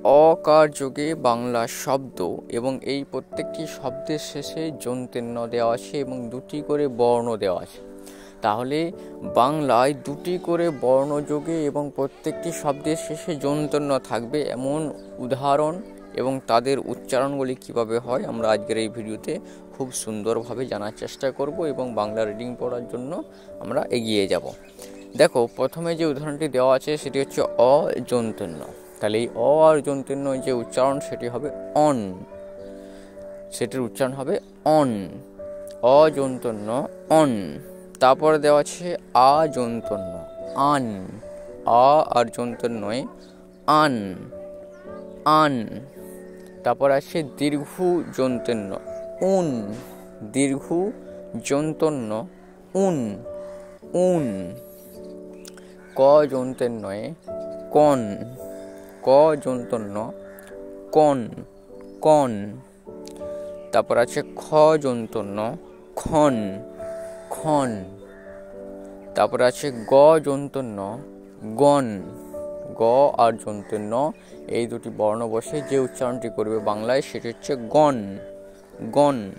অকার যোগে বাংলা শব্দ এবং এই প্রত্যেকটি শব্দের শেষে যন্ত্রেণ্য দেওয়া আছে এবং দুটি করে বর্ণ দেওয়া আছে। তাহলে বাংলায় দুটি করে বর্ণযোগে এবং প্রত্যেকটি শব্দের শেষে যন্ত্রেণ্য থাকবে এমন উদাহরণ এবং তাদের উচ্চারণগুলি কিভাবে হয় আমরা আজকের এই ভিডিওতে খুব সুন্দরভাবে জানার চেষ্টা করব এবং বাংলা রিডিং পড়ার জন্য আমরা এগিয়ে যাব। দেখো, প্রথমে যে উদাহরণটি দেওয়া আছে সেটি হচ্ছে অ যন্ত্রেণ্য। তাহলে এই অ আর যন্ত্রেণ্য যে উচ্চারণ সেটি হবে অন, সেটির উচ্চারণ হবে অন, অ যন্ত্রেণ্য অন। তারপরে দেওয়া আছে আ যন্ত্রেণ্য আন, আ আর যন্ত্রেণ্যয় আন, আন। তারপর আছে দীর্ঘ যন্ত্রেণ্য উন, দীর্ঘ যন্ত্রেণ্য উন, উন। ক যন্ত্রেণ্যয় কন, ক যন্ত্রেণ্য কন, কন। তারপর আছে খ যন্ত্রেণ্য খন, খন। তারপর আছে গ যন্ত্রেণ্য গণ, গ আর যন্ত্রেণ্য এই দুটি বর্ণ বসে যে উচ্চারণটি করবে বাংলায় সেটি হচ্ছে গণ, গণ।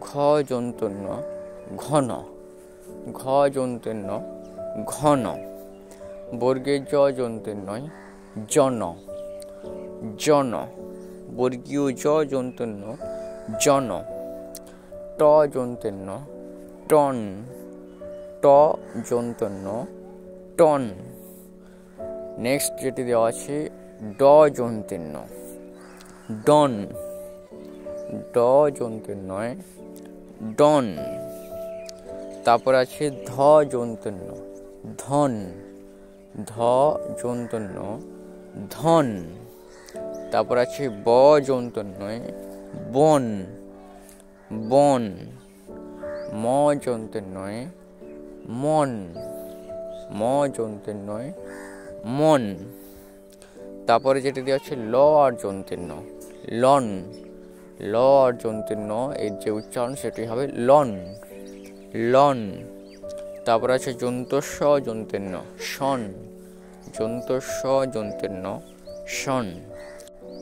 ঘ যন্ত্রেণ্য ঘন, ঘ যন্ত্রেণ্য ঘন। বর্গের জ যন্ত্রেণ্যয় জন, জন। বর্গীয় জ যন্ত্রেণ্য জন। ট যন্ত্রেণ্য টন, ট যন্ত্রেণ্য টন। নেক্সট যেটি দেওয়া আছে ড যন্ত্রেণ্য ডন, ড যন্ত্রেণ্যয় ডন। তারপর আছে ধ যন্ত্রেণ্য ধন, ধ যন্ত্রেণ্য ধন। তারপর আছে ব যন্ত্রেণ্যয় বন, বন। ম যন্ত্রেণ্যয় মন, ম যন্ত্রেণ্যয় মন। তারপরে যেটি দেওয়া আছে ল আর যন্ত্রেণ্য লন, ল আর যন্ত্রেণ্য এর যে উচ্চারণ সেটি হবে লন, লন। তারপর আছে যন্তস্ব যন্ত্রেণ্য শন, যন্তস্ব যন্ত্রেণ্য শন।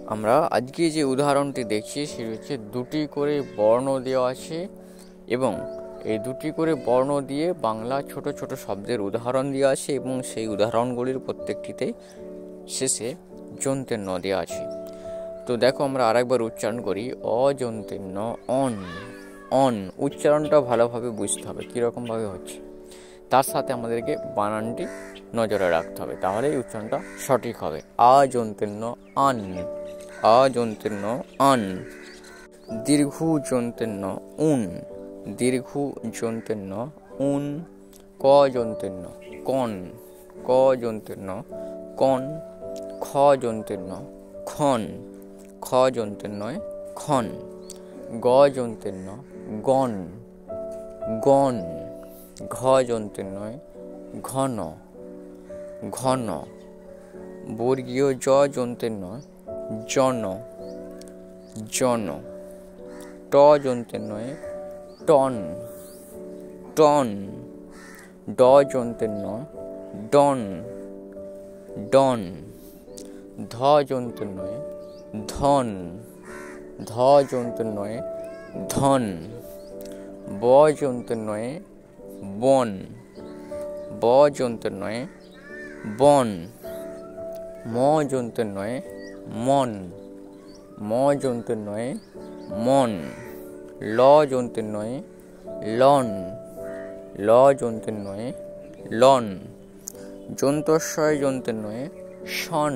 আমরা আজকে যে উদাহরণটি দেখছি সেটি হচ্ছে দুটি করে বর্ণ দেওয়া আছে এবং এই দুটি করে বর্ণ দিয়ে বাংলা ছোট ছোট শব্দের উদাহরণ দেওয়া আছে এবং সেই উদাহরণগুলির প্রত্যেকটিতে শেষে যন্ত্রেণ্য দেওয়া আছে। তো দেখো, আমরা আরেকবার উচ্চারণ করি অযন্ত্রেণ্য অন, অন। উচ্চারণটা ভালোভাবে বুঝতে হবে কীরকমভাবে হচ্ছে, তার সাথে আমাদেরকে বানানটি নজরে রাখতে হবে, তাহলে এই উচ্চারণটা সঠিক হবে। আ যন্ত্রেণ্য আন, আ যন্ত্রেণ্য আন। দীর্ঘ যন্ত্রেণ্য উন, দীর্ঘ যন্ত্রেণ্য উন। ক যন্ত্রেণ্য কন, ক যন্ত্রেণ্য কন। খ যন্ত্রেণ্য খন, খ যন্ত্রেণ্যয় খন। গ যন্ত্রেণ্য গণ, গণ। ঘ যন্ত্রেণ্যয় ঘন, ঘন। বর্গীয় জ যন্ত্রেণ্য জন, জন। ট যন্ত্রেণ্যয় টন, টন। ড যন্ত্রেণ্য ডন, ডন। ধ যন্ত্রেণ্যয় ধন, ধ যন্ত্রেণ্যয় ধন। ব যন্ত্রেণ্যয় বন, ব যন্ত্রেণ্যয় বন। ম যন্ত্রেণ্যয় মন, ম যন্ত্রেণ্যয় মন। ল যন্ত্রেণ্যয় লন, ল যন্ত্রেণ্যয় লন। যন্তস্বয় যন্ত্রেণ্যয় শন,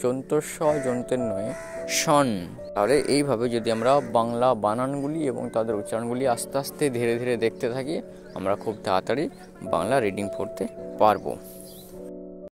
যন্তস্বয় যন্ত্রেণ্যয় শন। তাহলে এইভাবে যদি আমরা বাংলা বানানগুলি এবং তাদের উচ্চারণগুলি আস্তে আস্তে ধীরে ধীরে দেখতে থাকি আমরা খুব তাড়াতাড়ি বাংলা রিডিং পড়তে পারবো।